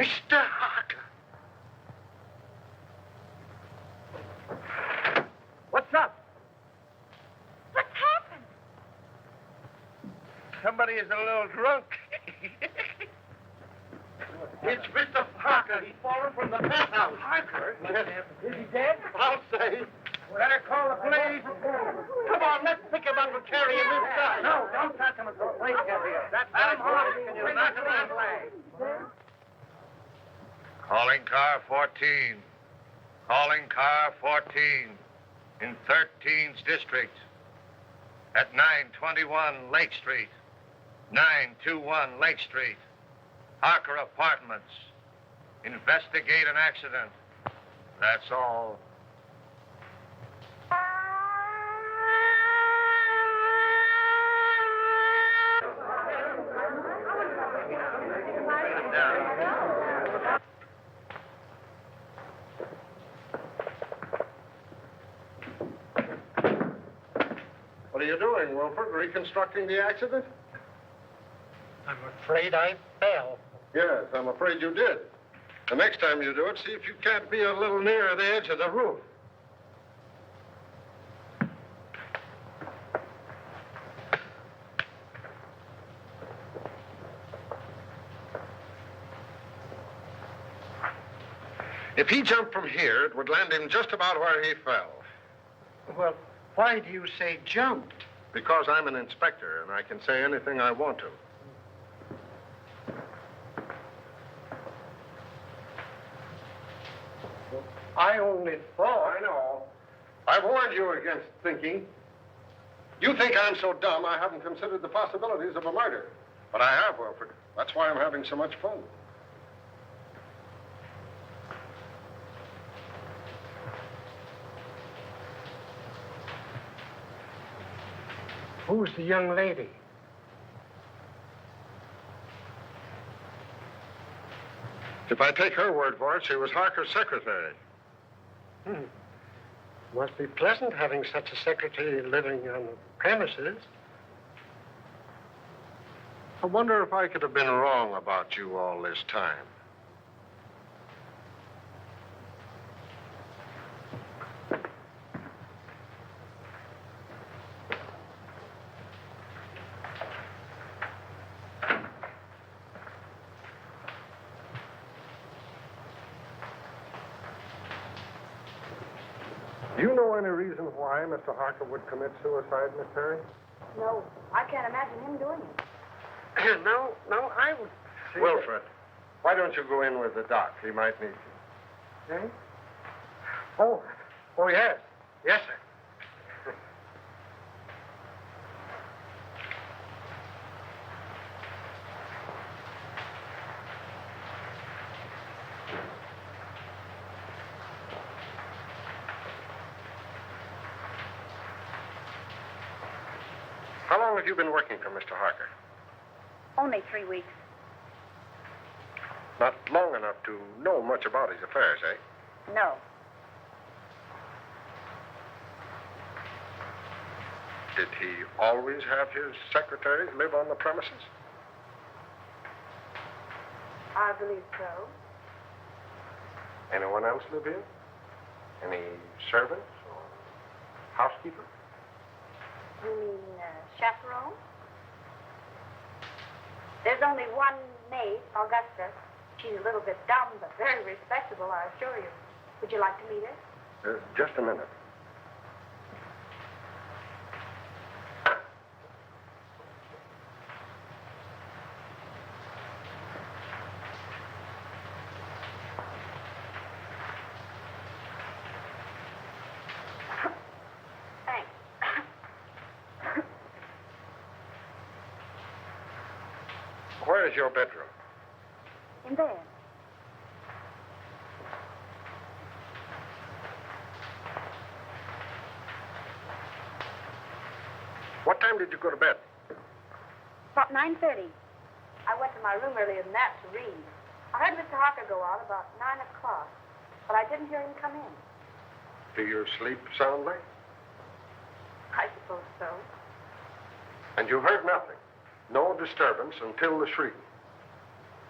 Mr. Harker. What's up? What's happened? Somebody is a little drunk. It's Mr. Harker. He's fallen from the penthouse. Harker? Is he dead? I'll say. Better call the police. Come on, let's pick him up and carry him inside. No, don't touch him until the police get here. That's Adam Harker. Can you knock him that way? Calling car 14. Calling car 14 in 13th District at 921 Lake Street. 921 Lake Street. Harker Apartments. Investigate an accident. That's all. What are you doing, Wilfred? Reconstructing the accident? I'm afraid I fell. Yes, I'm afraid you did. The next time you do it, see if you can't be a little nearer the edge of the roof. If he jumped from here, it would land him just about where he fell. Well, why do you say jumped? Because I'm an inspector, and I can say anything I want to. I only thought. I know. I warned you against thinking. You think I'm so dumb I haven't considered the possibilities of a murder. But I have, Wilfred. That's why I'm having so much fun. Who's the young lady? If I take her word for it, she was Harker's secretary. Must be pleasant having such a secretary living on the premises. I wonder if I could have been wrong about you all this time. Do you know any reason why Mr. Harker would commit suicide, Miss Perry? No, I can't imagine him doing it. No, I would say Wilfred, why don't you go in with the doc? He might need you. Eh? Oh, yes. Yes, sir. How long have you been working for Mr. Harker? Only 3 weeks. Not long enough to know much about his affairs, eh? No. Did he always have his secretary live on the premises? I believe so. Anyone else live here? Any servants or housekeeper? You mean chaperone? There's only one maid, Augusta. She's a little bit dumb, but very respectable, I assure you. Would you like to meet her? Just a minute. Thanks. Where is your bedroom? In bed. What time did you go to bed? About 9:30. I went to my room earlier than that to read. I heard Mr. Harker go out about 9 o'clock, but I didn't hear him come in. Do you sleep soundly? I suppose so. And you heard nothing? No disturbance until the shriek?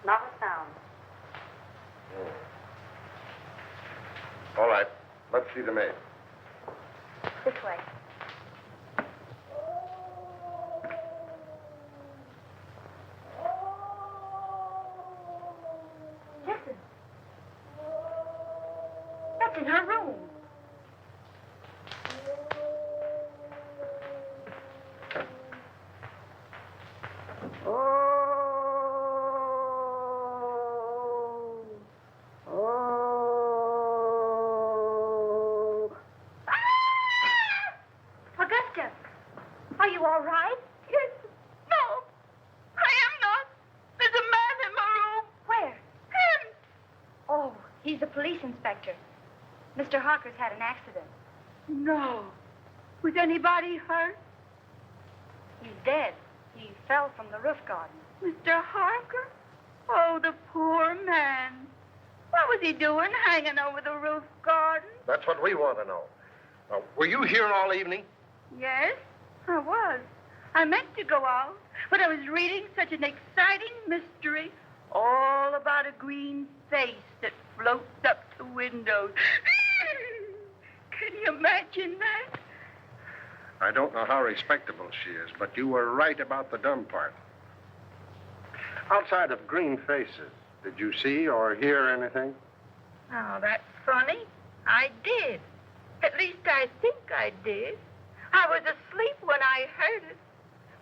Not a sound. All right. Let's see the maid. This way. Listen. That's in her room. Are you all right? Yes. No. I am not. There's a man in my room. Where? Him. Oh, he's the police inspector. Mr. Harker's had an accident. No. Was anybody hurt? He's dead. He fell from the roof garden. Mr. Harker? Oh, the poor man. What was he doing hanging over the roof garden? That's what we want to know. Were you here all evening? Yes, I was. I meant to go out, but I was reading such an exciting mystery all about a green face that floats up the windows. Can you imagine that? I don't know how respectable she is, but you were right about the dumb part. Outside of green faces, did you see or hear anything? Oh, that's funny. I did. At least I think I did. I was asleep when I heard it.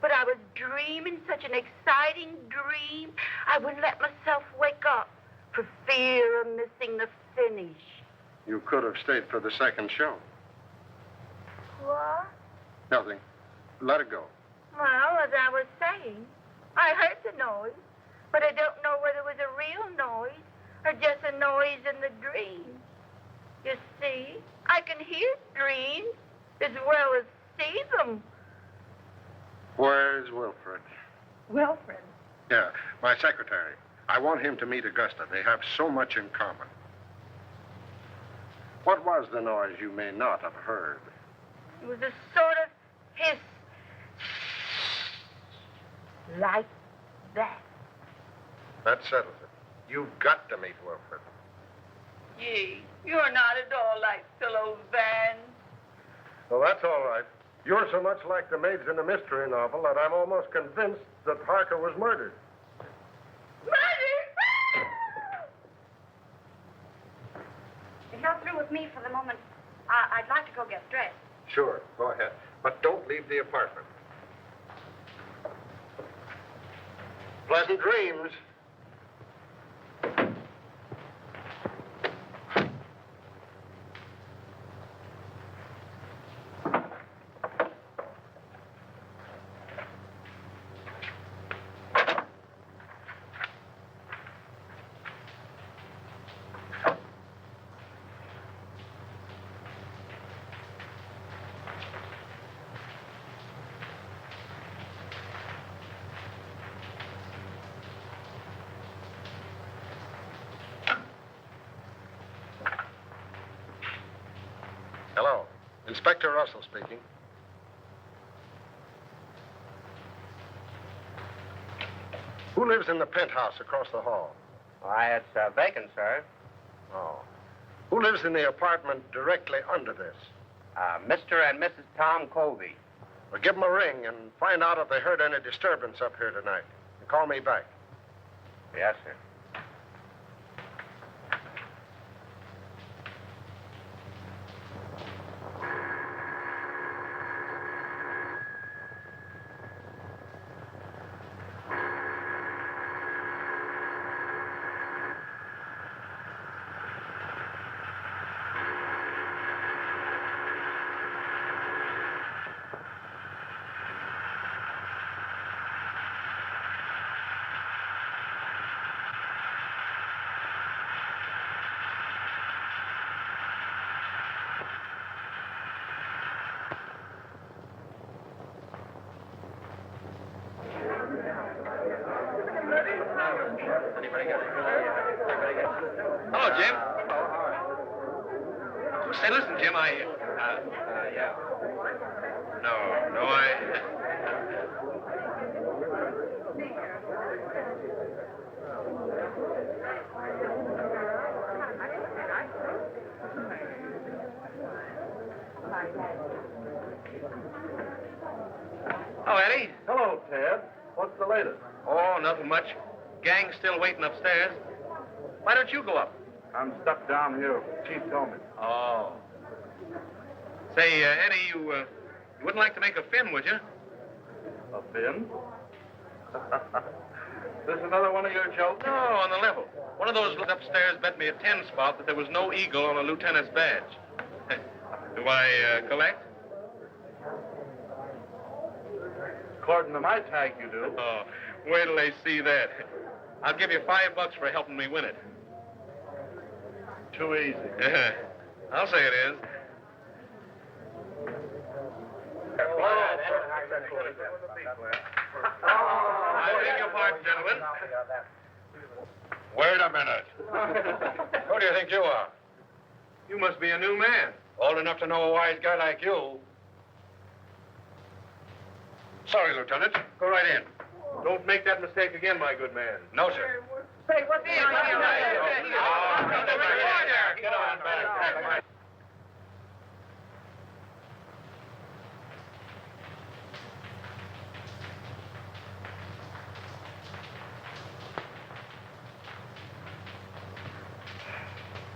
But I was dreaming such an exciting dream, I wouldn't let myself wake up for fear of missing the finish. You could have stayed for the second show. What? Nothing. Let it go. Well, as I was saying, I heard the noise, but I don't know whether it was a real noise or just a noise in the dream. You see, I can hear dreams as well as see them. Where's Wilfred? Wilfred? Yeah, my secretary. I want him to meet Augusta. They have so much in common. What was the noise you may not have heard? It was a sort of hiss. Like that. That settles it. You've got to meet Wilfred. Gee, you're not at all like Philo Van. Well, that's all right. You're so much like the maids in a mystery novel that I'm almost convinced that Harker was murdered. Murder! If you're through with me for the moment, I'd like to go get dressed. Sure, go ahead. But don't leave the apartment. Pleasant dreams. Hello. Inspector Russell speaking. Who lives in the penthouse across the hall? Why, it's vacant, sir. Oh. Who lives in the apartment directly under this? Mr. and Mrs. Tom Covey. Well, give them a ring and find out if they heard any disturbance up here tonight. And call me back. Yes, sir. Hello, Jim. Say, listen, Jim, Yeah. No, Oh, Eddie. Hello, Ted. What's the latest? Oh, nothing much. Gang's still waiting upstairs. Why don't you go up? I'm stuck down here. Chief told me. Oh. Say, Eddie, you wouldn't like to make a fin, would you? A fin? This another one of your jokes? No, on the level. One of those upstairs bet me a 10 spot that there was no eagle on a lieutenant's badge. Do I collect? According to my tag, you do. Oh, wait till they see that. I'll give you $5 for helping me win it. Too easy. I'll say it is. I beg your pardon, gentlemen. Wait a minute. Who do you think you are? You must be a new man. Old enough to know a wise guy like you. Sorry, Lieutenant. Go right in. Don't make that mistake again, my good man. No, sir. Say, what's the Get on back.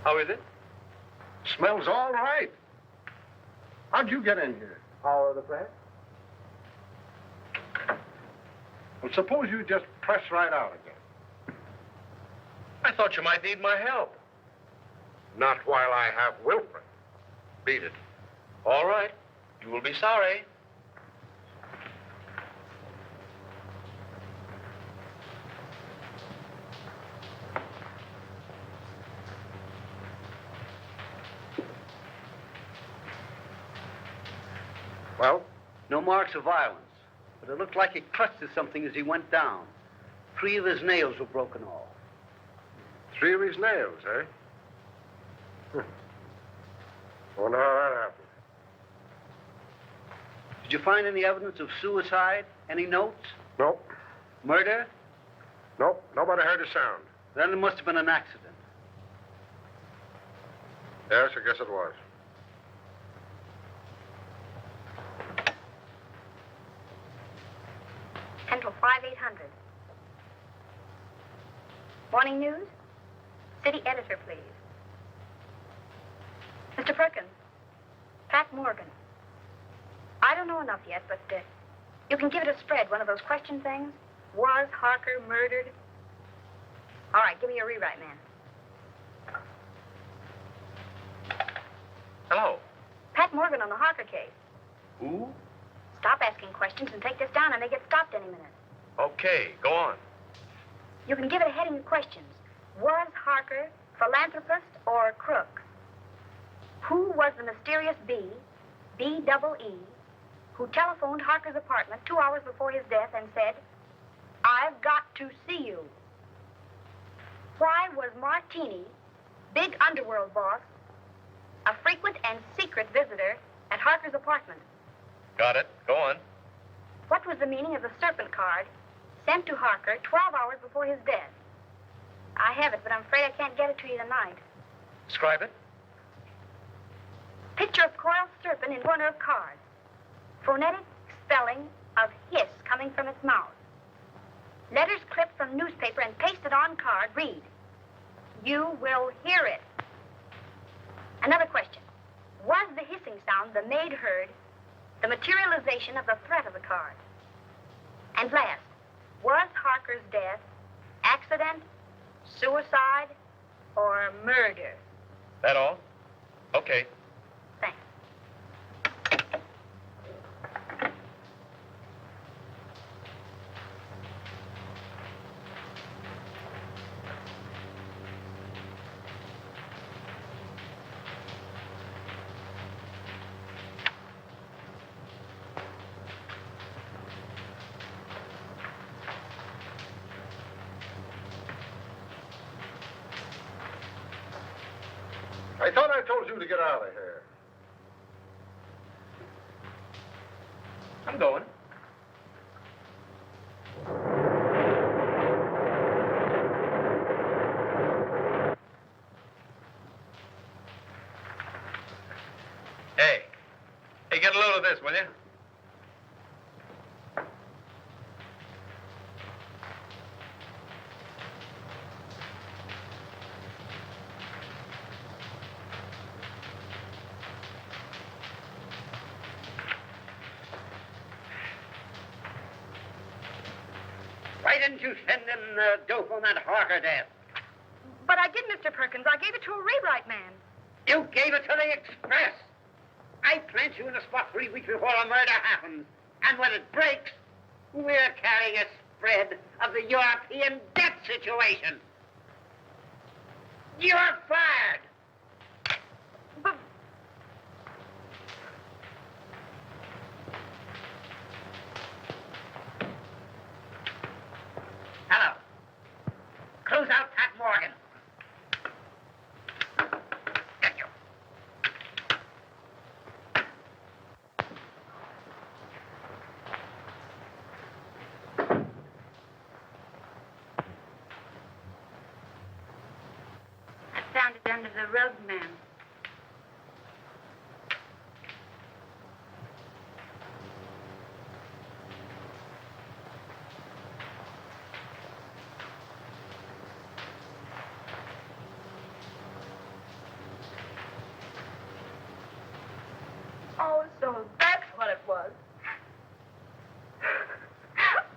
How is it? Smells all right. How'd you get in here? Power of the press? Well, suppose you just press right out again. I thought you might need my help. Not while I have Wilfred. Beat it. All right. You will be sorry. Well? No marks of violence, but it looked like he clutched at something as he went down. 3 of his nails were broken off. 3 of his nails, eh? Wonder how that happened. Did you find any evidence of suicide? Any notes? Nope. Murder? Nope. Nobody heard a sound. Then it must have been an accident. Yes, I guess it was. Central 5800. Morning news? City editor, please. Mr. Perkins. Pat Morgan. I don't know enough yet, but you can give it a spread, one of those question things. Was Harker murdered? All right, give me your rewrite, man. Hello. Pat Morgan on the Harker case. Who? Stop asking questions and take this down. I may get stopped any minute. Okay, go on. You can give it a heading of questions. Was Harker philanthropist or crook? Who was the mysterious B-double-E, who telephoned Harker's apartment 2 hours before his death and said, "I've got to see you"? Why was Martini, big underworld boss, a frequent and secret visitor at Harker's apartment? Got it. Go on. What was the meaning of the serpent card sent to Harker 12 hours before his death? I have it, but I'm afraid I can't get it to you tonight. Describe it. Picture of coiled serpent in corner of card. Phonetic spelling of hiss coming from its mouth. Letters clipped from newspaper and pasted on card read, "You will hear it." Another question. Was the hissing sound the maid heard the materialization of the threat of the card? And last, was Harker's death accident, suicide, or murder? That all? Okay. Thanks. I thought I told you to get out of here. I'm going. Hey, get a load of this, will you? Why didn't you send them the dope on that Harker desk? But I did, Mr. Perkins. I gave it to a rewrite man. You gave it to the Express. I plant you in a spot 3 weeks before a murder happens. And when it breaks, we're carrying a spread of the European debt situation. You're fired. But Hello. Close out Pat Morgan. Thank you. I found it under the rug, ma'am. oh, so that's what it was.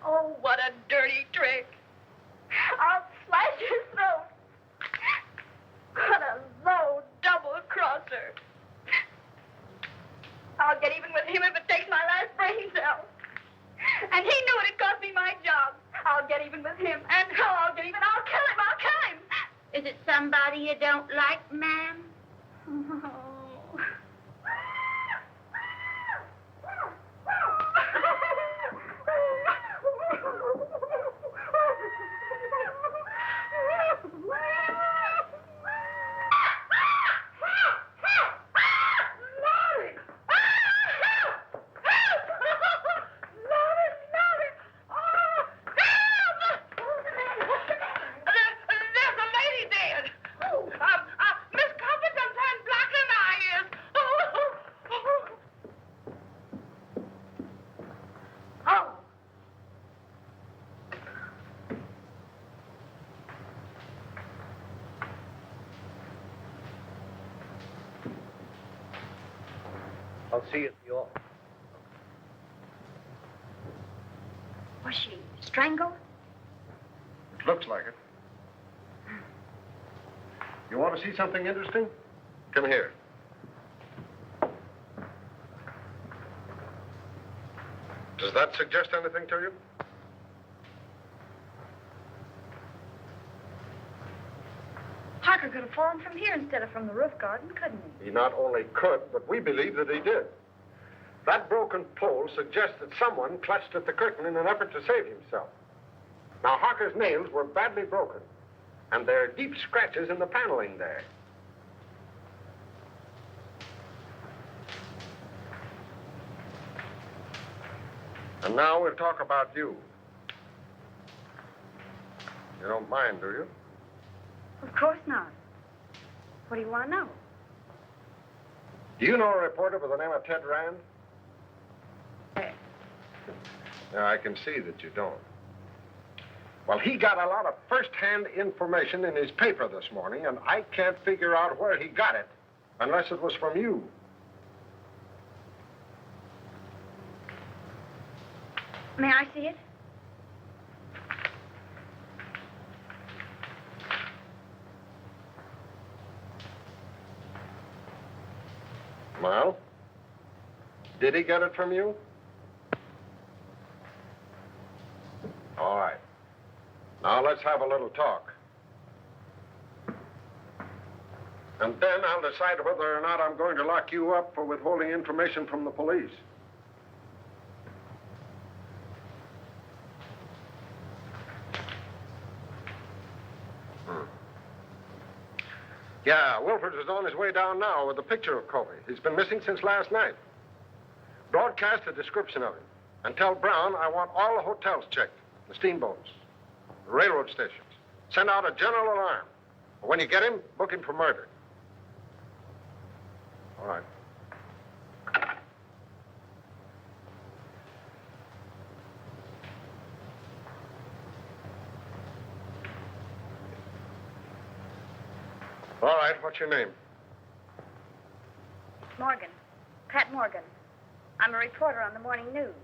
Oh, what a dirty trick. I'll slash his throat. What a low double-crosser. I'll get even with him if it takes my last brain cell. And he knew it'd cost me my job. I'll get even with him. And how I'll get even? I'll kill him. I'll kill him. Is it somebody you don't like, ma'am? Oh. I'll see you at the office. Was she strangled? Looks like it. You want to see something interesting? Come here. Does that suggest anything to you? Harker could have fallen from here instead of from the roof garden, couldn't he? He not only could, but we believe that he did. That broken pole suggests that someone clutched at the curtain in an effort to save himself. Now, Harker's nails were badly broken, and there are deep scratches in the paneling there. And now we'll talk about you. You don't mind, do you? Of course not. What do you want to know? Do you know a reporter by the name of Ted Rand? No, I can see that you don't. Well, he got a lot of first-hand information in his paper this morning, and I can't figure out where he got it, unless it was from you. May I see it? Well, did he get it from you? All right. Now let's have a little talk. And then I'll decide whether or not I'm going to lock you up for withholding information from the police. Yeah, Wilfred is on his way down now with a picture of Covey. He's been missing since last night. Broadcast a description of him. And tell Brown I want all the hotels checked, the steamboats, the railroad stations. Send out a general alarm. When you get him, book him for murder. All right. All right, what's your name? Morgan. Pat Morgan. I'm a reporter on the morning news.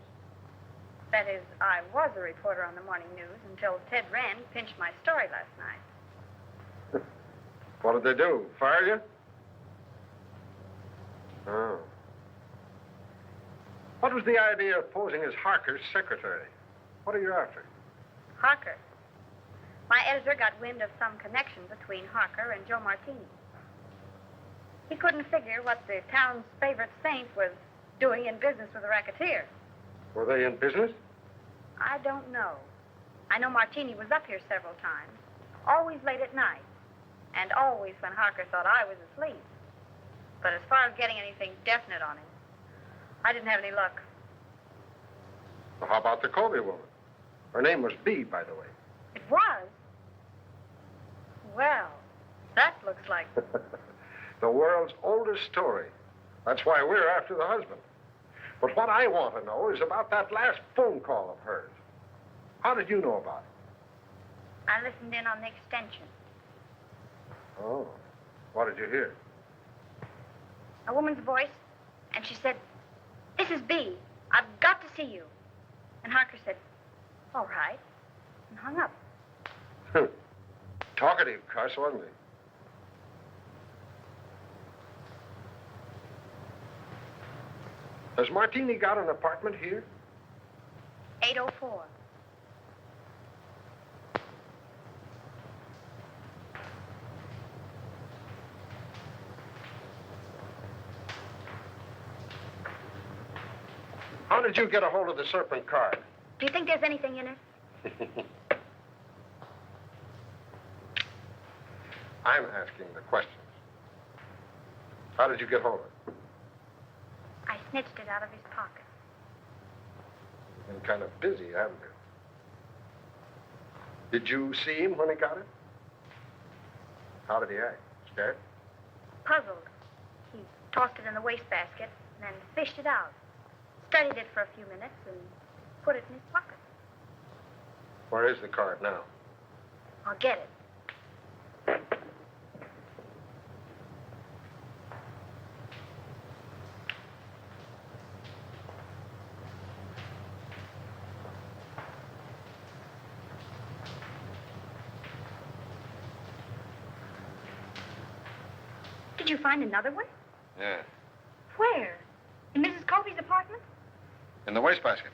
That is, I was a reporter on the morning news until Ted Rand pinched my story last night. What did they do? Fire you? Oh. What was the idea of posing as Harker's secretary? What are you after? Harker. My editor got wind of some connection between Harker and Joe Martini. He couldn't figure what the town's favorite saint was doing in business with a racketeer. Were they in business? I don't know. I know Martini was up here several times, always late at night, and always when Harker thought I was asleep. But as far as getting anything definite on him, I didn't have any luck. Well, how about the Covey woman? Her name was Bee, by the way. It was? Well, that looks like... The world's oldest story. That's why we're after the husband. But what I want to know is about that last phone call of hers. How did you know about it? I listened in on the extension. Oh. What did you hear? A woman's voice, and she said, "This is Bee. I've got to see you." And Harker said, "All right," and hung up. Talkative cuss, wasn't he? Has Martini got an apartment here? 804. How did you get a hold of the serpent card? Do you think there's anything in it? I'm asking the questions. How did you get hold of it? I snitched it out of his pocket. You've been kind of busy, haven't you? Did you see him when he got it? How did he act? Scared? Puzzled. He tossed it in the wastebasket and then fished it out. Studied it for a few minutes and put it in his pocket. Where is the card now? I'll get it. Did you find another one? Yeah. Where? In Mrs. Covey's apartment? In the wastebasket.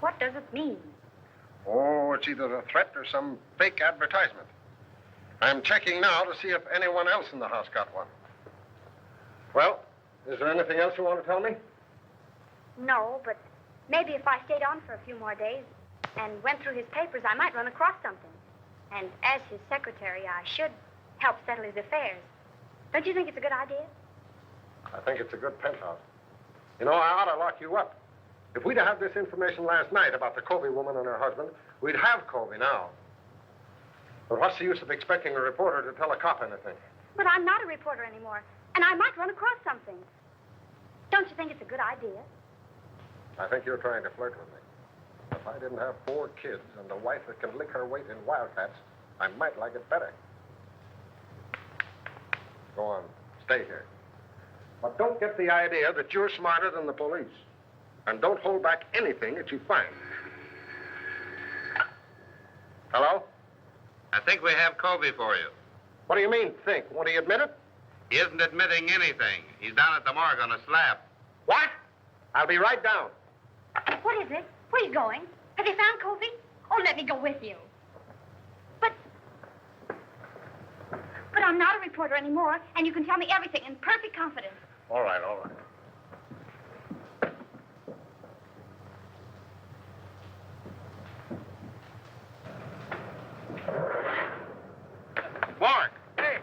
What does it mean? Oh, it's either a threat or some fake advertisement. I'm checking now to see if anyone else in the house got one. Well, is there anything else you want to tell me? No, but maybe if I stayed on for a few more days and went through his papers, I might run across something. And as his secretary, I should help settle his affairs. Don't you think it's a good idea? I think it's a good penthouse. You know, I ought to lock you up. If we'd have had this information last night about the Covey woman and her husband, we'd have Covey now. But what's the use of expecting a reporter to tell a cop anything? But I'm not a reporter anymore, and I might run across something. Don't you think it's a good idea? I think you're trying to flirt with me. If I didn't have 4 kids and a wife that can lick her weight in wildcats, I might like it better. Go on, stay here. But don't get the idea that you're smarter than the police. And don't hold back anything that you find. Hello? I think we have Covey for you. What do you mean, think? Won't he admit it? He isn't admitting anything. He's down at the morgue on a slab. What? I'll be right down. What is it? Where are you going? Have you found Covey? Oh, let me go with you. But I'm not a reporter anymore, and you can tell me everything in perfect confidence. All right, all right. Mark! Hey,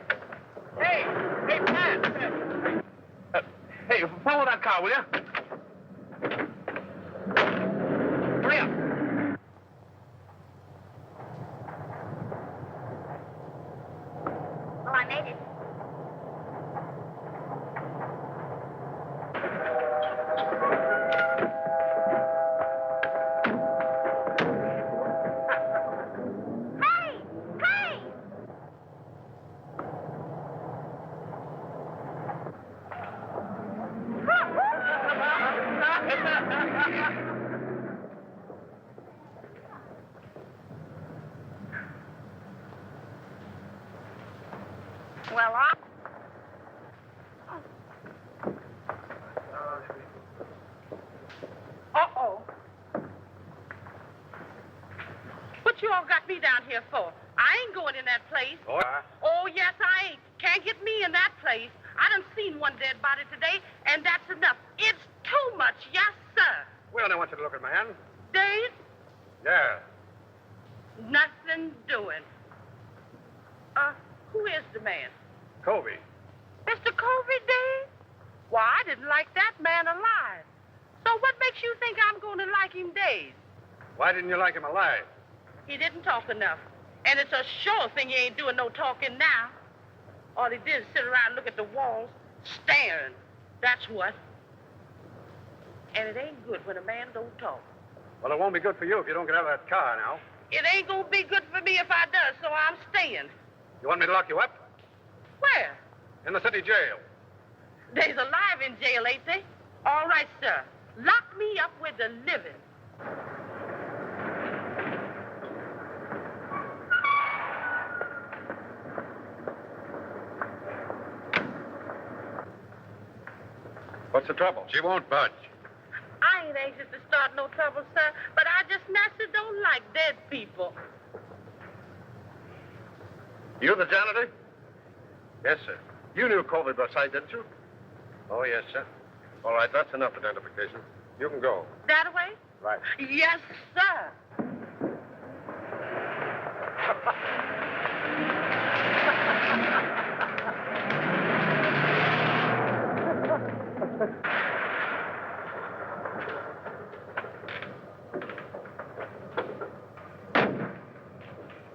Pat! Hey, follow that car, will you? Hurry up! Well, I made it. Hey! you all got me down here for? I ain't going in that place. Oh, yes, I ain't. Can't get me in that place. I done seen one dead body today, and that's enough. It's too much, yes, sir. Well, I want you to look at man. Days, Yeah. nothing doing. Who is the man? Covey. Mr. Covey, Days? Why, I didn't like that man alive. So what makes you think I'm going to like him, Days? Why didn't you like him alive? He didn't talk enough. And it's a sure thing he ain't doing no talking now. All he did is sit around and look at the walls, staring. That's what. And it ain't good when a man don't talk. Well, it won't be good for you if you don't get out of that car now. It ain't gonna be good for me if I does, so I'm staying. You want me to lock you up? Where? In the city jail. They's alive in jail, ain't they? All right, sir. Lock me up with the living. What's the trouble? She won't budge. I ain't anxious to start no trouble, sir, but I just naturally don't like dead people. You the janitor? Yes, sir. You knew Covey outside, didn't you? Oh, yes, sir. All right, that's enough identification. You can go. That way? Right. Yes, sir.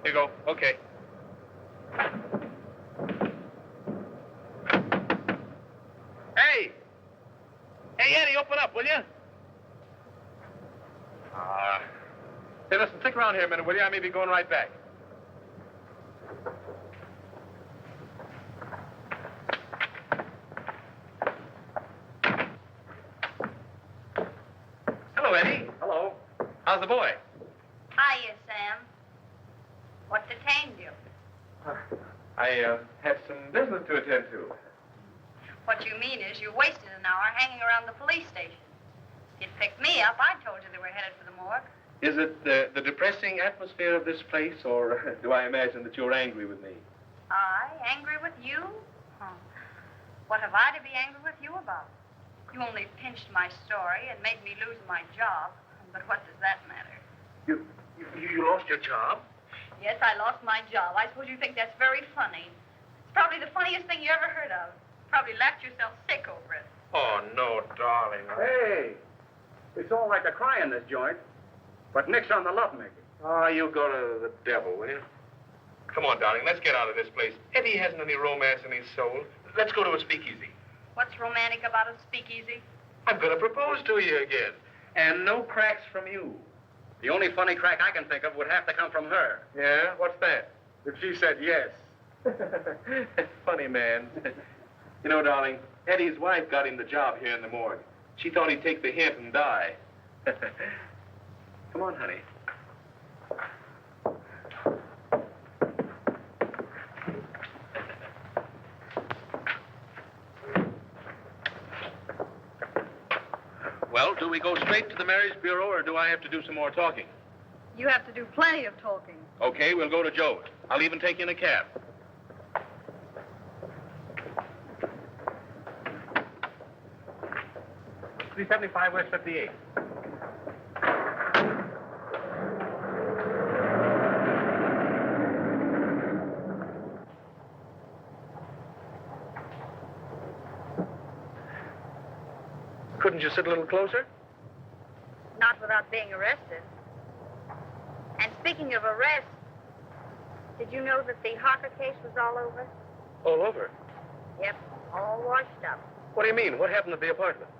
Here you go. Okay. Hey! Hey, Eddie, open up, will you? Hey, listen, stick around here a minute, will you? I may be going right back. Hello, Eddie. Hello. How's the boy? Hiya, Sam. What detained you? I had some business to attend to. What you mean is you wasted an hour hanging around the police station. If you'd picked me up, I told you they were headed for the morgue. Is it the depressing atmosphere of this place, or do I imagine that you're angry with me? I? Angry with you? Huh. What have I to be angry with you about? You only pinched my story and made me lose my job. But what does that matter? You lost your job? Yes, I lost my job. I suppose you think that's very funny. It's probably the funniest thing you ever heard of. Probably laughed yourself sick over it. Oh, no, darling. Hey, it's all right to cry in this joint, but nix on the lovemaking. Oh, you go to the devil, will you? Come on, darling, let's get out of this place. Eddie hasn't any romance in his soul. Let's go to a speakeasy. What's romantic about a speakeasy? I'm going to propose to you again. And no cracks from you. The only funny crack I can think of would have to come from her. Yeah? What's that? If she said yes. Funny man. You know, darling, Eddie's wife got him the job here in the morgue. She thought he'd take the hint and die. Come on, honey. Well, do we go straight to the marriage bureau, or do I have to do some more talking? You have to do plenty of talking. Okay, we'll go to Joe's. I'll even take you in a cab. $375 West 58. Couldn't you sit a little closer? Not without being arrested. And speaking of arrest, did you know that the Harker case was all over? All over. Yep, all washed up. What do you mean? What happened at the apartment?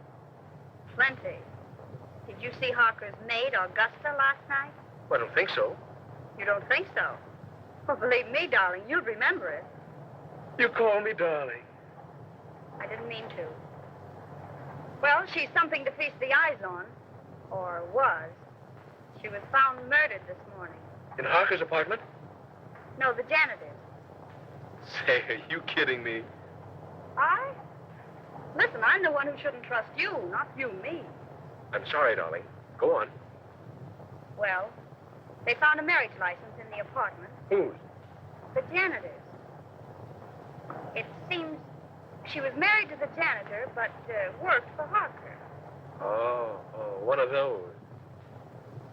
Plenty. Did you see Harker's maid, Augusta, last night? Well, I don't think so. You don't think so? Well, believe me, darling, you'll remember it. You call me darling. I didn't mean to. Well, she's something to feast the eyes on. Or was. She was found murdered this morning. In Harker's apartment? No, the janitor's. Say, are you kidding me? I? Listen, I'm the one who shouldn't trust you, not you me. I'm sorry, darling. Go on. Well, They found a marriage license in the apartment. Whose? The janitor's. It seems she was married to the janitor, but worked for Harker. Oh, one of those.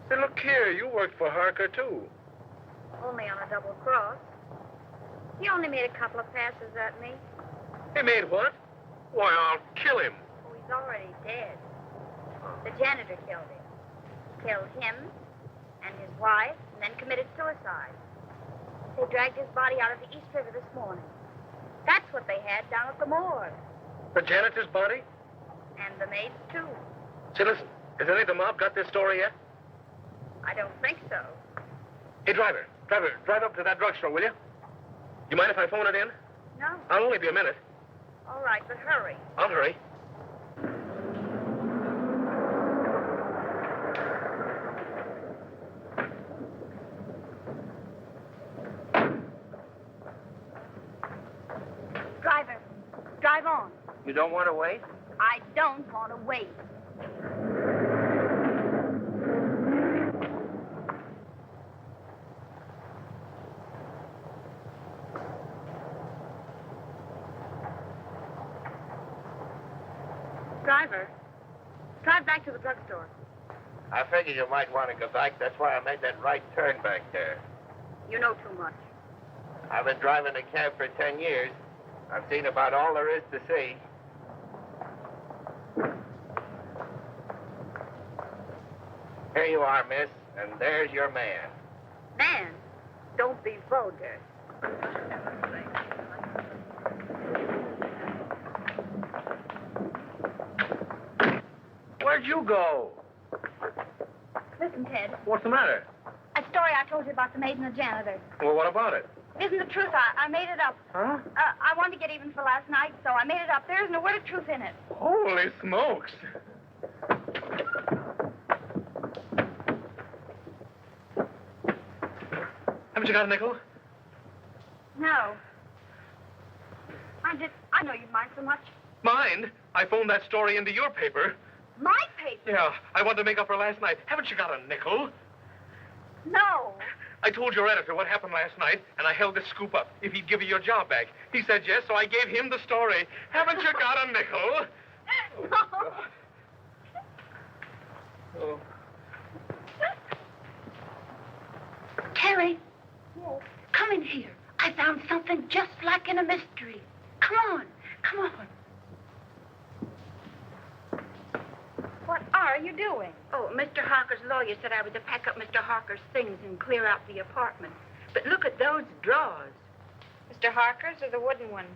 Say, look here, you worked for Harker, too. Only on a double cross. He only made a couple of passes at me. He made what? Why, I'll kill him. Oh, he's already dead. The janitor killed him. Killed him and his wife, and then committed suicide. They dragged his body out of the East River this morning. That's what they had down at the morgue. The janitor's body? And the maid's, too. Say, listen, has any of the mob got this story yet? I don't think so. Hey, driver, drive up to that drugstore, will you? You mind if I phone it in? No. I'll only be a minute. All right, but hurry. I'll hurry. Driver, drive on. You don't want to wait? I don't want to wait. Driver, drive back to the drugstore. I figured you might want to go back. That's why I made that right turn back there. You know too much. I've been driving a cab for 10 years. I've seen about all there is to see. Here you are, miss, and there's your man. Man, don't be vulgar. Where'd you go? Listen, Ted. What's the matter? A story I told you about the maid and the janitor. Well, what about it? It isn't the truth. I made it up. Huh? I wanted to get even for last night, so I made it up. There isn't a word of truth in it. Holy smokes. Haven't you got a nickel? No. I know you'd mind so much. Mind? I phoned that story into your paper. My paper? Yeah, I wanted to make up for last night. Haven't you got a nickel? No. I told your editor what happened last night, and I held this scoop up if he'd give you your job back. He said yes, so I gave him the story. Haven't you got a nickel? No. Oh. Terry. Yes. Come in here. I found something just like in a mystery. Come on. Come on. What are you doing? Oh, Mr. Harker's lawyer said I was to pack up Mr. Harker's things and clear out the apartment. But look at those drawers. Mr. Harker's or the wooden ones?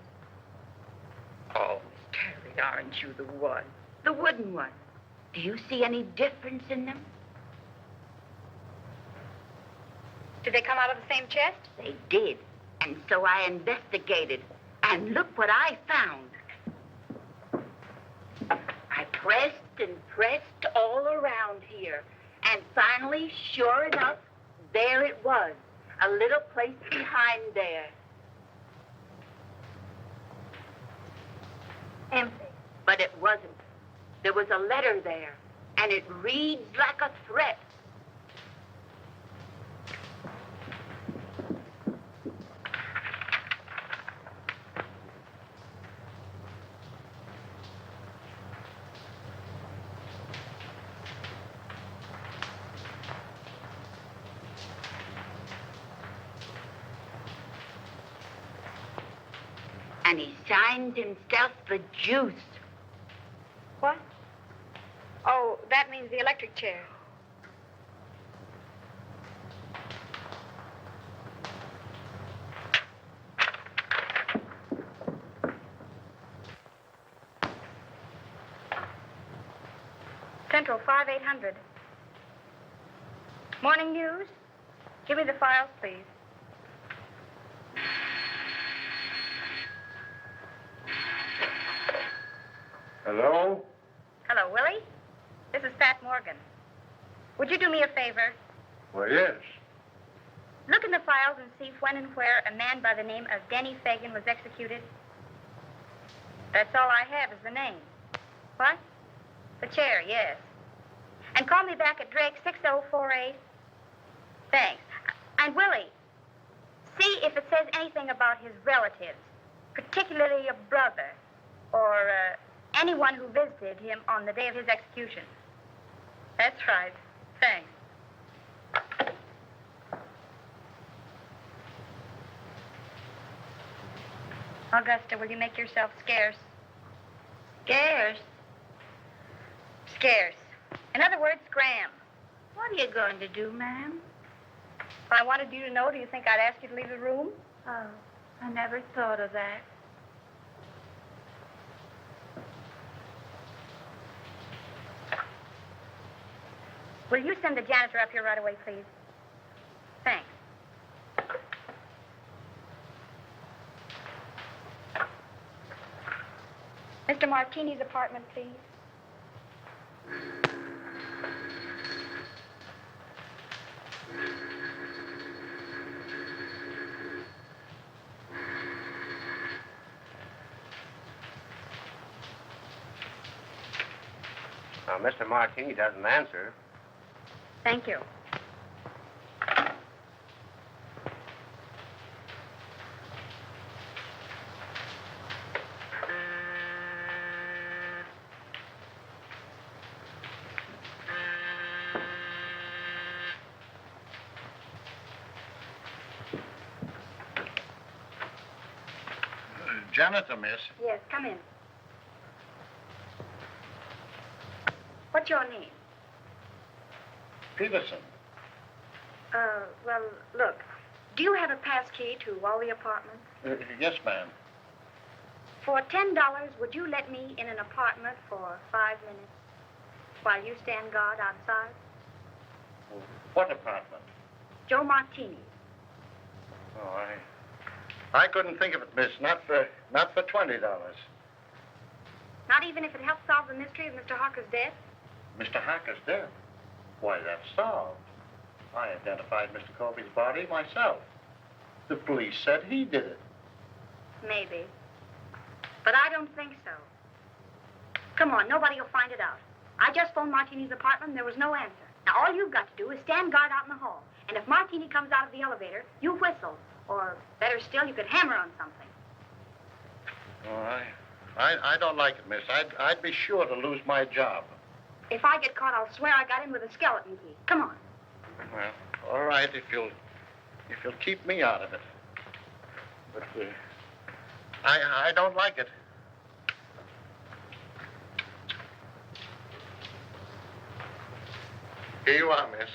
Oh, Miss Terry, aren't you the one? The wooden one. Do you see any difference in them? Did they come out of the same chest? They did. And so I investigated. And look what I found. I pressed and pressed all around here. And finally, sure enough, there it was. A little place behind there. Empty. But it wasn't. There was a letter there. And it reads like a threat. And he signs himself the Juice. What? Oh, that means the electric chair. Central 5800. Morning news. Give me the files, please. Hello? Hello, Willie. This is Pat Morgan. Would you do me a favor? Well, yes. Look in the files and see when and where a man by the name of Denny Fagan was executed. That's all I have is the name. What? The chair, yes. And call me back at Drake 6048. Thanks. And Willie, see if it says anything about his relatives, particularly a brother or anyone who visited him on the day of his execution. That's right. Thanks. Augusta, will you make yourself scarce? Scarce? Scarce. In other words, scram. What are you going to do, ma'am? If I wanted you to know, do you think I'd ask you to leave the room? Oh, I never thought of that. Will you send the janitor up here right away, please? Thanks. Mr. Martini's apartment, please. Now, Mr. Martini doesn't answer. Thank you. Janitor, miss. Yes, come in. What's your name? Peterson. Well, look, do you have a pass key to all the apartments? Yes, ma'am. For $10, would you let me in an apartment for 5 minutes while you stand guard outside? What apartment? Joe Martini. Oh, I couldn't think of it, miss. Not for $20. Not even if it helps solve the mystery of Mr. Harker's death? Mr. Harker's death? Why, that's solved. I identified Mr. Covey's body myself. The police said he did it. Maybe. But I don't think so. Come on, nobody will find it out. I just phoned Martini's apartment and there was no answer. Now, all you've got to do is stand guard out in the hall. And if Martini comes out of the elevator, you whistle. Or, better still, you could hammer on something. Oh, I don't like it, miss. I'd be sure to lose my job. If I get caught, I'll swear I got in with a skeleton key. Come on. Well, all right, if you'll keep me out of it. But I don't like it. Here you are, miss.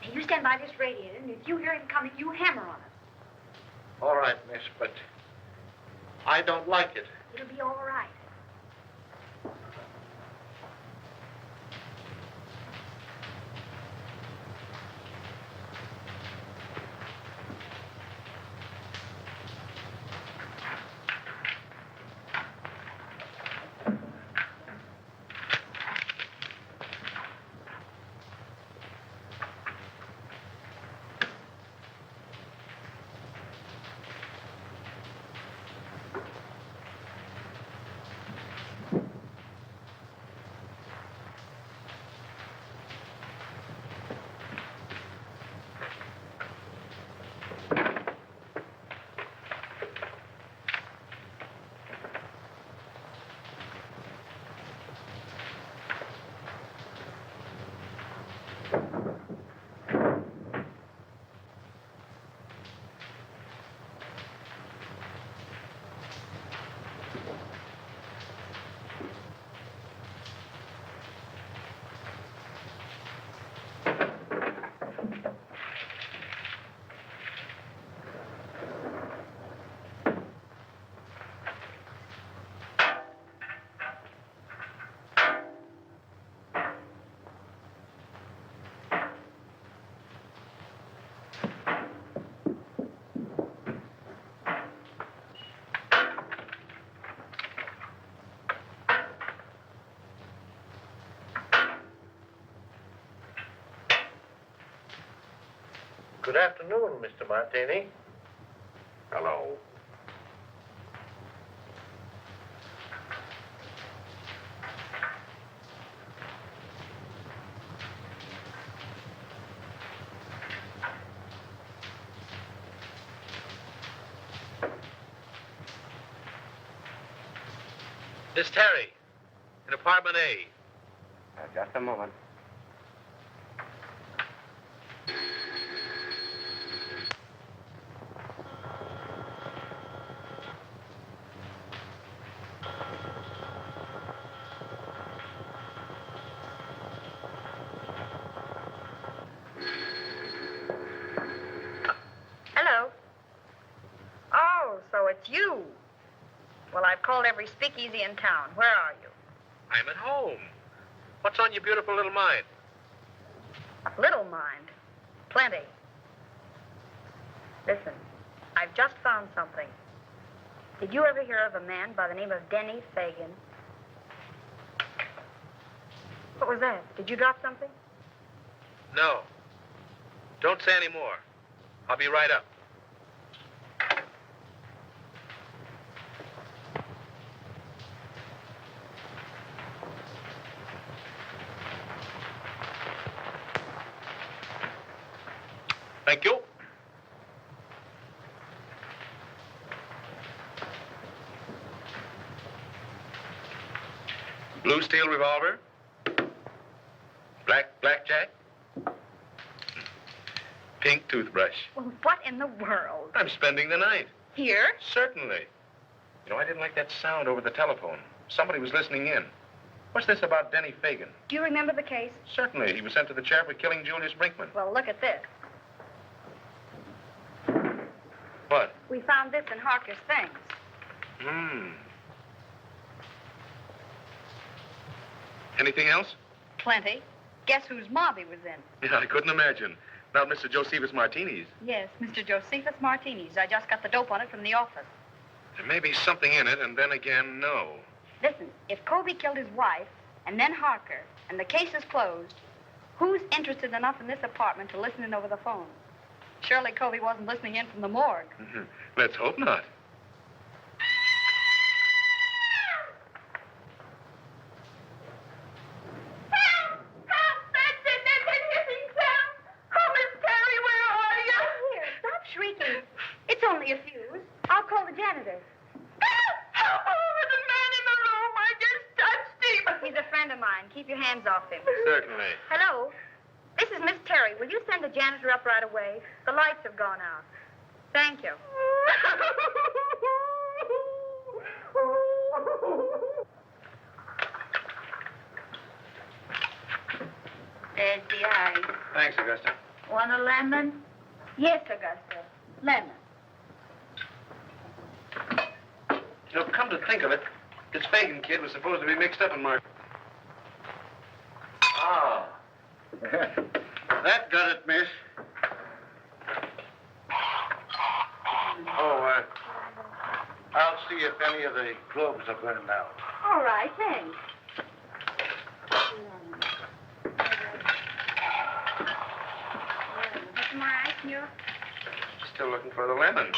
Now, you stand by this radiator, and if you hear him coming, you hammer on it. All right, miss, but I don't like it. It'll be all right. Good afternoon, Mr. Martini. Hello. Miss Terry, in apartment A. Just a moment. Hello. Oh, so it's you. Well, I've called every speakeasy in town. Where are you? I'm at home. What's on your beautiful little mind? Little mind. Plenty. Listen, I've just found something. Did you ever hear of a man by the name of Denny Fagan? What was that? Did you drop something? No. Don't say any more. I'll be right up. Thank you. Blue steel revolver. Blackjack. Pink toothbrush. Well, what in the world? I'm spending the night. Here? Certainly. You know, I didn't like that sound over the telephone. Somebody was listening in. What's this about Denny Fagan? Do you remember the case? Certainly. He was sent to the chair for killing Julius Brinkman. Well, look at this. What? We found this in Harker's things. Anything else? Plenty. Guess whose mob he was in? Yeah, I couldn't imagine. Not Mr. Josephus Martini's. Yes, Mr. Josephus Martini's. I just got the dope on it from the office. There may be something in it, and then again, no. Listen, if Covey killed his wife, and then Harker, and the case is closed, who's interested enough in this apartment to listen in over the phone? Surely Covey wasn't listening in from the morgue. Let's hope not. Shrieking. It's only a fuse. I'll call the janitor. Help! There's a man in the room. I just touched him. He's a friend of mine. Keep your hands off him. Certainly. Hello? This is Miss Terry. Will you send the janitor up right away? The lights have gone out. Thank you. There's the eye. Thanks, Augusta. Want a lemon? Yes, Augusta. Lemon. You know, come to think of it, this Fagan kid was supposed to be mixed up in Mark. Ah. That got it, miss. Oh, I'll see if any of the globes are burned out. All right, thanks. What's my ice, Muir? Still looking for the lemon.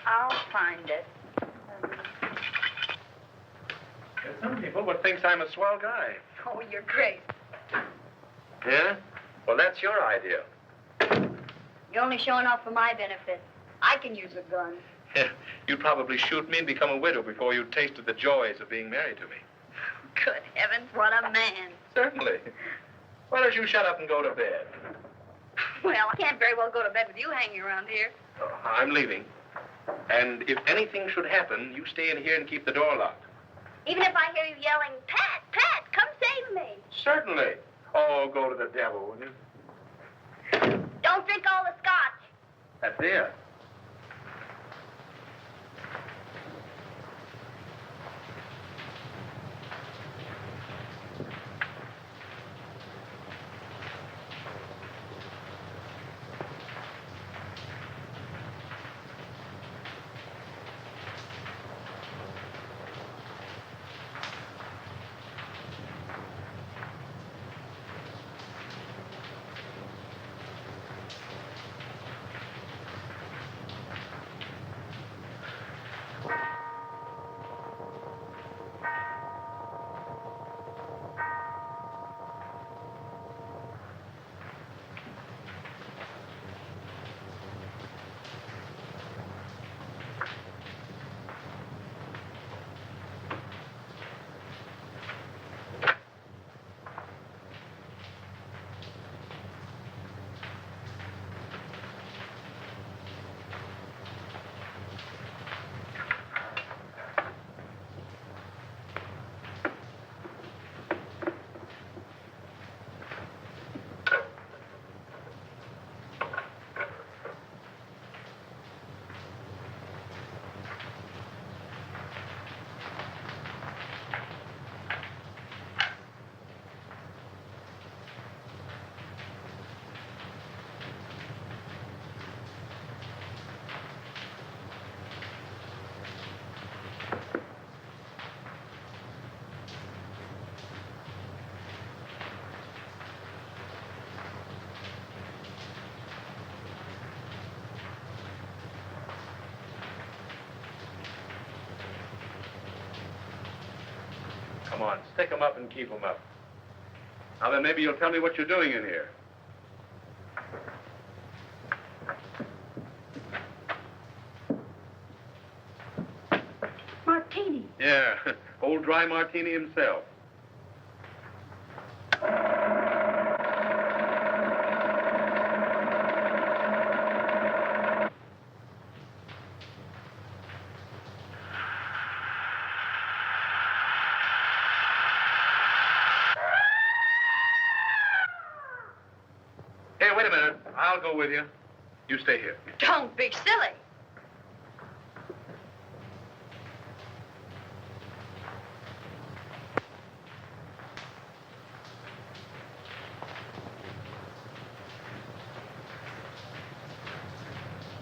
I'll find it. There's some people would think I'm a swell guy. Oh, you're great. Yeah? Well, that's your idea. You're only showing off for my benefit. I can use a gun. Yeah, you'd probably shoot me and become a widow before you tasted the joys of being married to me. Good heavens, what a man. Certainly. Why don't you shut up and go to bed? Well, I can't very well go to bed with you hanging around here. Oh, I'm leaving. And if anything should happen, you stay in here and keep the door locked. Even if I hear you yelling, Pat, Pat, come save me. Certainly. Oh, go to the devil, will you? Don't drink all the scotch. That's it. Come on, stick 'em up and keep 'em up. Now then, maybe you'll tell me what you're doing in here. Martini. Yeah, old dry Martini himself. Hey, wait a minute. I'll go with you. You stay here. Don't be silly.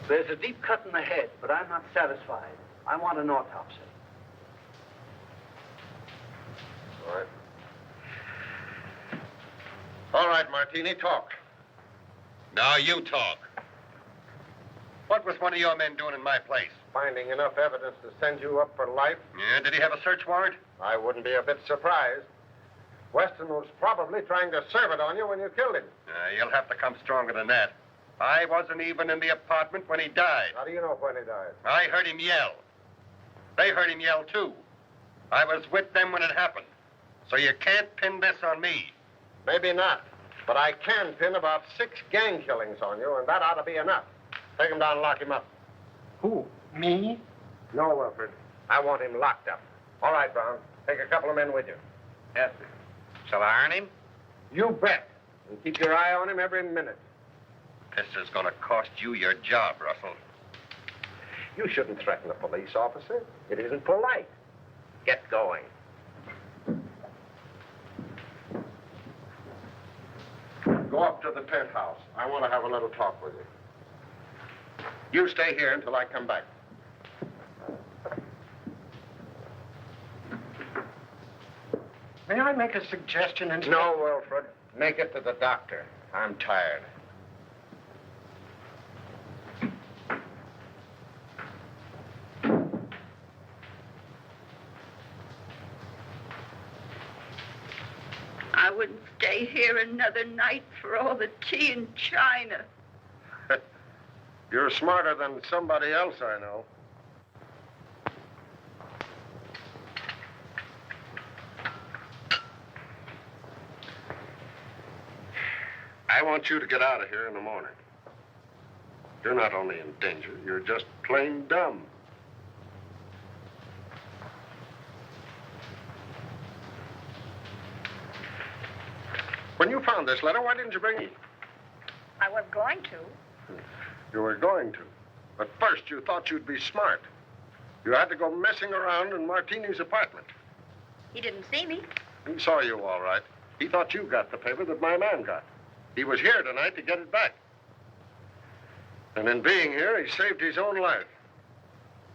There's a deep cut in the head, but I'm not satisfied. I want an autopsy. All right. All right, Martini, talk. Now you talk. What was one of your men doing in my place? Finding enough evidence to send you up for life? Yeah, did he have a search warrant? I wouldn't be a bit surprised. Weston was probably trying to serve it on you when you killed him. You'll have to come stronger than that. I wasn't even in the apartment when he died. How do you know when he died? I heard him yell. They heard him yell, too. I was with them when it happened. So you can't pin this on me. Maybe not. But I can pin about 6 gang killings on you, and that ought to be enough. Take him down and lock him up. Who? Me? No, Wilfred. I want him locked up. All right, Brown. Take a couple of men with you. Yes, sir. Shall I earn him? You bet. And keep your eye on him every minute. This is going to cost you your job, Russell. You shouldn't threaten a police officer. It isn't polite. Get going. Go up to the penthouse. I want to have a little talk with you. You stay here until I come back. May I make a suggestion instead? No, Wilfred. Make it to the doctor. I'm tired. I wouldn't stay here another night for all the tea and china. You're smarter than somebody else I know. I want you to get out of here in the morning. You're not only in danger, you're just plain dumb. When you found this letter, why didn't you bring it? I was going to. You were going to. But first, you thought you'd be smart. You had to go messing around in Martini's apartment. He didn't see me. He saw you all right. He thought you got the paper that my man got. He was here tonight to get it back. And in being here, he saved his own life.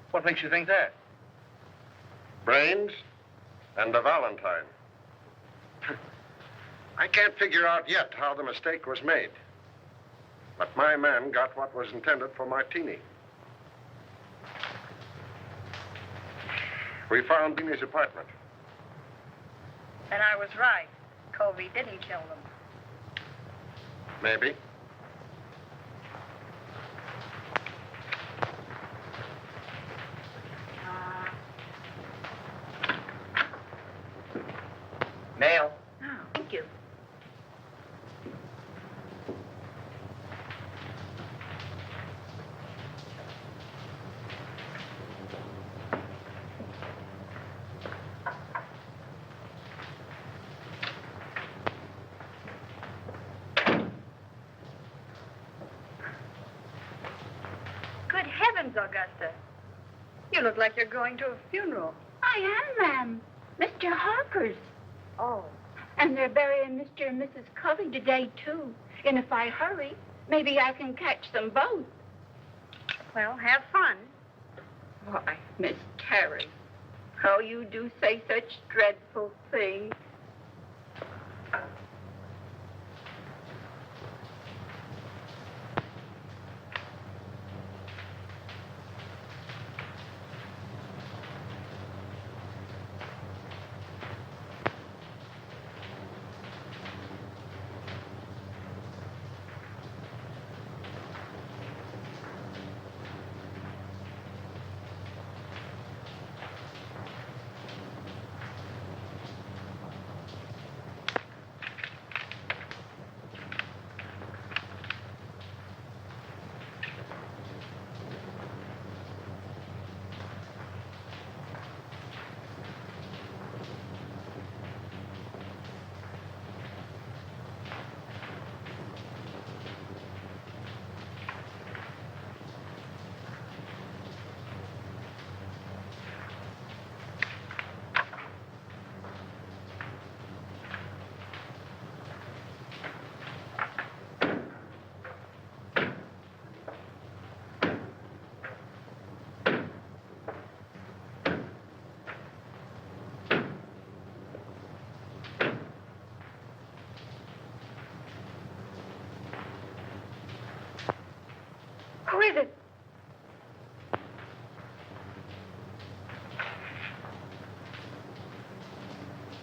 What makes you think that? Brains and a Valentine. I can't figure out yet how the mistake was made. But my man got what was intended for Martini. We found Martini's apartment. And I was right. Covey didn't kill them. Maybe. Mail. Oh, thank you. Good heavens, Augusta. You look like you're going to a funeral. I am, ma'am. Mr. Harker's. Oh. And they're burying Mr. and Mrs. Covey today, too. And if I hurry, maybe I can catch them both. Well, have fun. Why, Miss Terry, how you do say such dreadful things.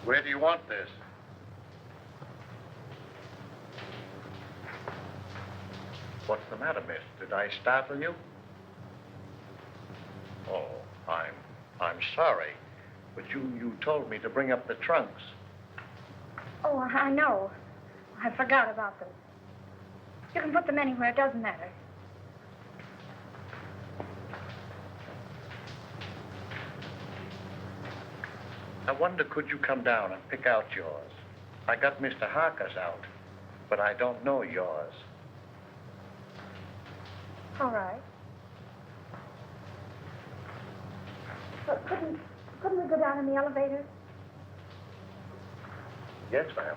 Where do you want this? What's the matter, miss? Did I startle you? Oh, I'm sorry. But you told me to bring up the trunks. Oh, I know. I forgot about them. You can put them anywhere. It doesn't matter. I wonder, could you come down and pick out yours? I got Mr. Harker's out, but I don't know yours. All right. But couldn't we go down in the elevator? Yes, ma'am.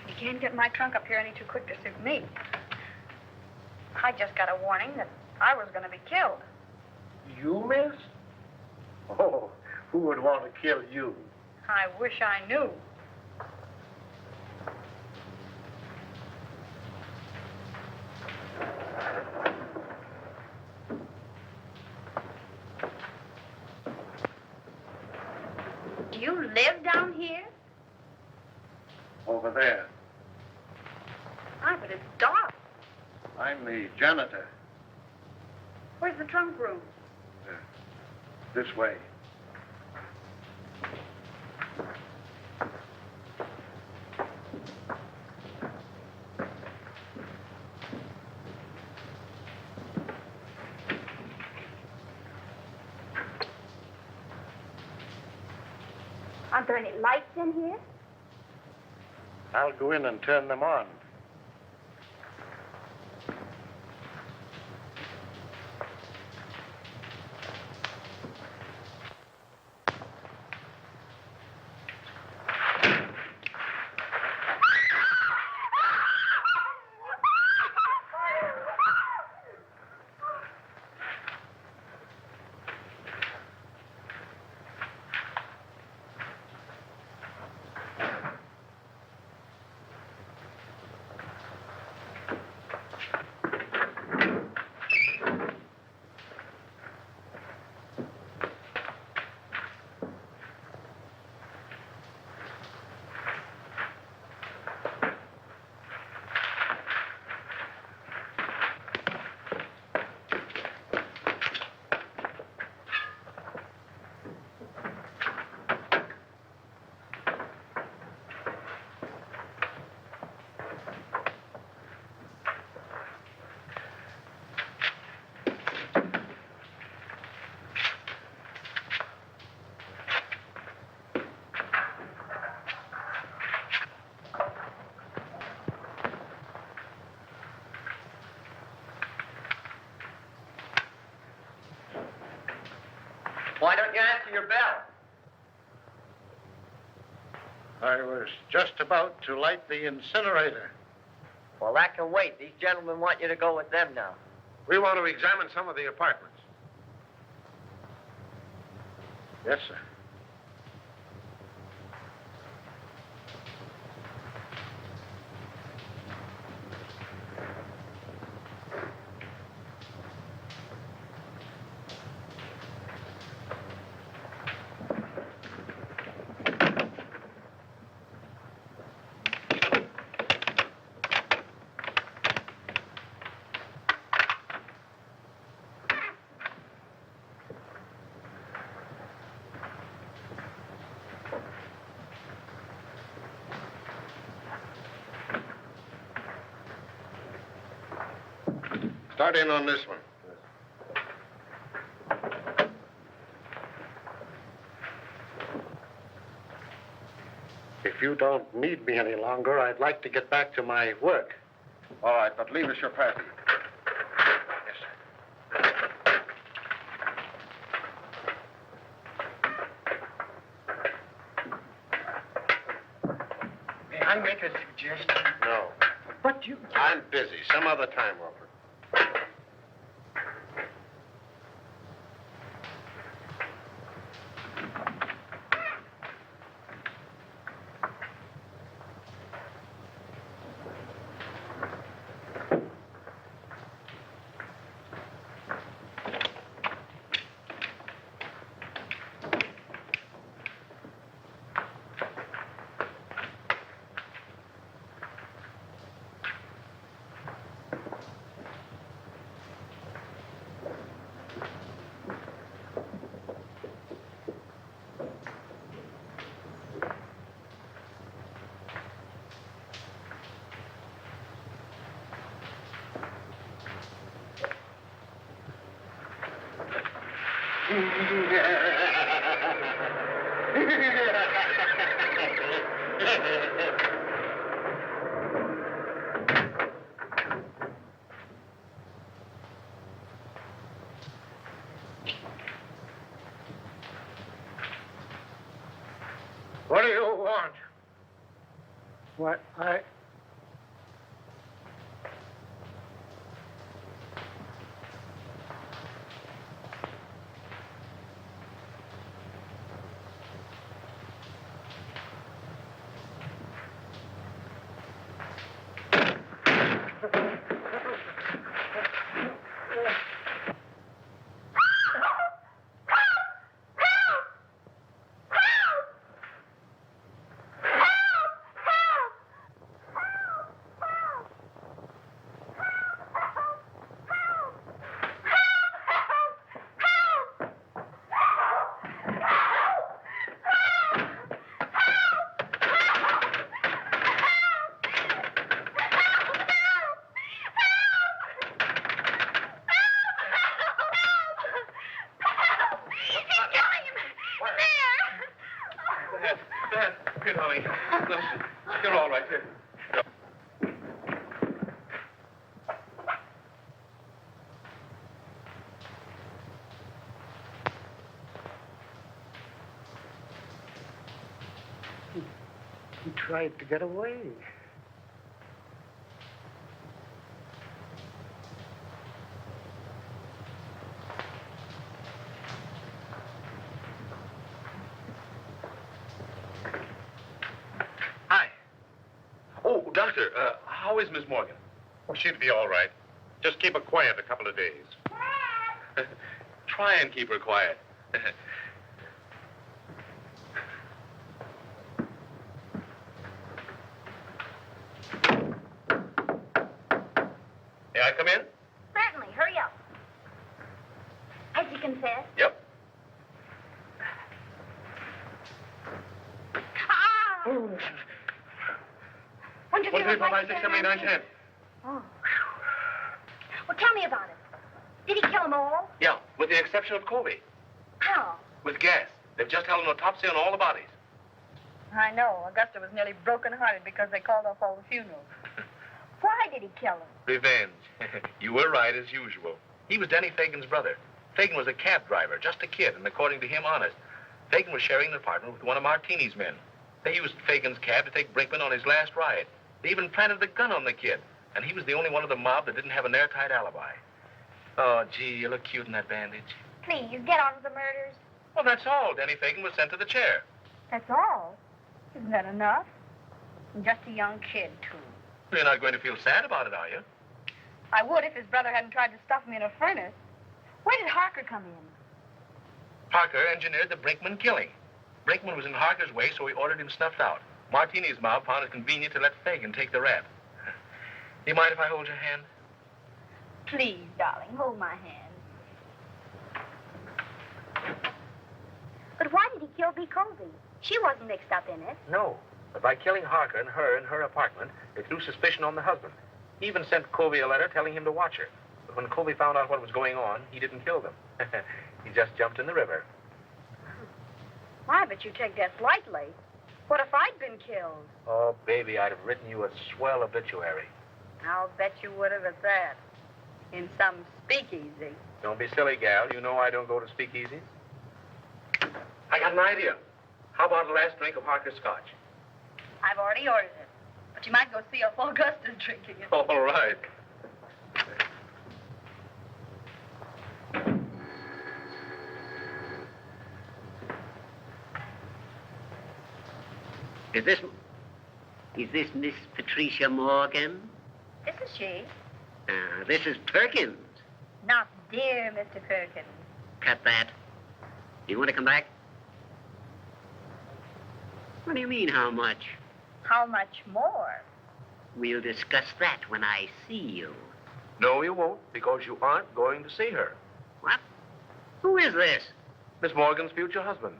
You can't get my trunk up here any too quick to suit me. I just got a warning that I was going to be killed. You, miss? Oh, who would want to kill you? I wish I knew. You live down here? Over there. Ah, but it's dark. I'm the janitor. Where's the trunk room? This way. Aren't there any lights in here? I'll go in and turn them on. Why don't you answer your bell? I was just about to light the incinerator. Well, that can wait. These gentlemen want you to go with them now. We want to examine some of the apartments. Yes, sir. Start in on this one. If you don't need me any longer, I'd like to get back to my work. All right, but leave us your pass. Yes, sir. May I make a suggestion? No. But you... I'm busy. Some other time, Wilfred. What do you want? What, Here, darling. Listen, you're all right here. he tried to get away. Doctor, how is Miss Morgan? Well, she'll be all right. Just keep her quiet a couple of days. Try and keep her quiet. May I come in? Certainly. Hurry up. Has he confessed? Yep. Ah! 1, 2, 3, 4, 5, 6, 7, 8, 9, 10. Oh. Well, tell me about it. Did he kill them all? Yeah, with the exception of Covey. How? With gas. They've just held an autopsy on all the bodies. I know. Augusta was nearly broken-hearted because they called off all the funerals. Why did he kill them? Revenge. You were right, as usual. He was Denny Fagan's brother. Fagan was a cab driver, just a kid, and according to him, honest. Fagan was sharing an apartment with one of Martini's men. They used Fagan's cab to take Brinkman on his last ride. They even planted the gun on the kid, and he was the only one of the mob that didn't have an airtight alibi. Oh, gee, you look cute in that bandage. Please, get on with the murders. Well, that's all. Denny Fagan was sent to the chair. That's all? Isn't that enough? And just a young kid, too. You're not going to feel sad about it, are you? I would if his brother hadn't tried to stuff me in a furnace. Where did Harker come in? Harker engineered the Brinkman killing. Brinkman was in Harker's way, so he ordered him snuffed out. Martini's mob found it convenient to let Fagan take the rap. Do you mind if I hold your hand? Please, darling, hold my hand. But why did he kill B. Covey? She wasn't mixed up in it. No, but by killing Harker and her in her apartment, it threw suspicion on the husband. He even sent Covey a letter telling him to watch her. But when Covey found out what was going on, he didn't kill them. He just jumped in the river. Why, but you take death lightly. What if I'd been killed? Oh, baby, I'd have written you a swell obituary. I'll bet you would have at that. In some speakeasy. Don't be silly, gal. You know I don't go to speakeasies. I got an idea. How about a last drink of Harker's scotch? I've already ordered it. But you might go see if Augusta's drinking it. All right. Is this Miss Patricia Morgan? This is she. This is Perkins. Not dear Mr. Perkins. Cut that. You want to come back? What do you mean, how much? How much more? We'll discuss that when I see you. No, you won't, because you aren't going to see her. What? Who is this? Miss Morgan's future husband.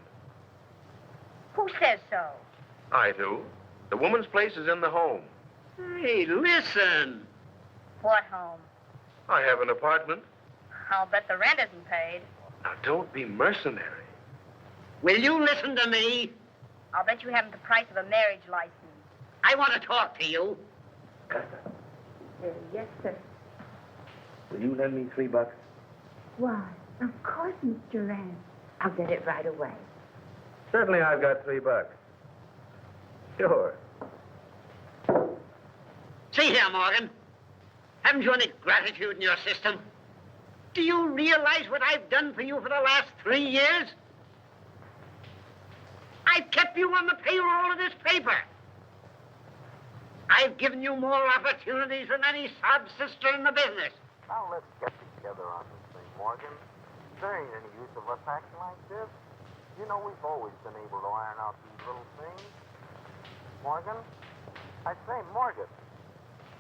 Who says so? I do. The woman's place is in the home. Hey, listen. What home? I have an apartment. I'll bet the rent isn't paid. Now, don't be mercenary. Will you listen to me? I'll bet you haven't the price of a marriage license. I want to talk to you. Yes, sir. Will you lend me $3? Why, of course, Mr. Rand. I'll get it right away. Certainly I've got $3. Sure. See here, Morgan. Haven't you any gratitude in your system? Do you realize what I've done for you for the last 3 years? I've kept you on the payroll of this paper. I've given you more opportunities than any sob sister in the business. Now let's get together on this thing, Morgan. There ain't any use of us acting like this. You know we've always been able to iron out these little things. Morgan? I say, Morgan,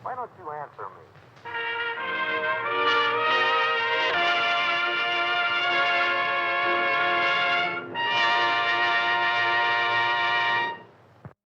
why don't you answer me?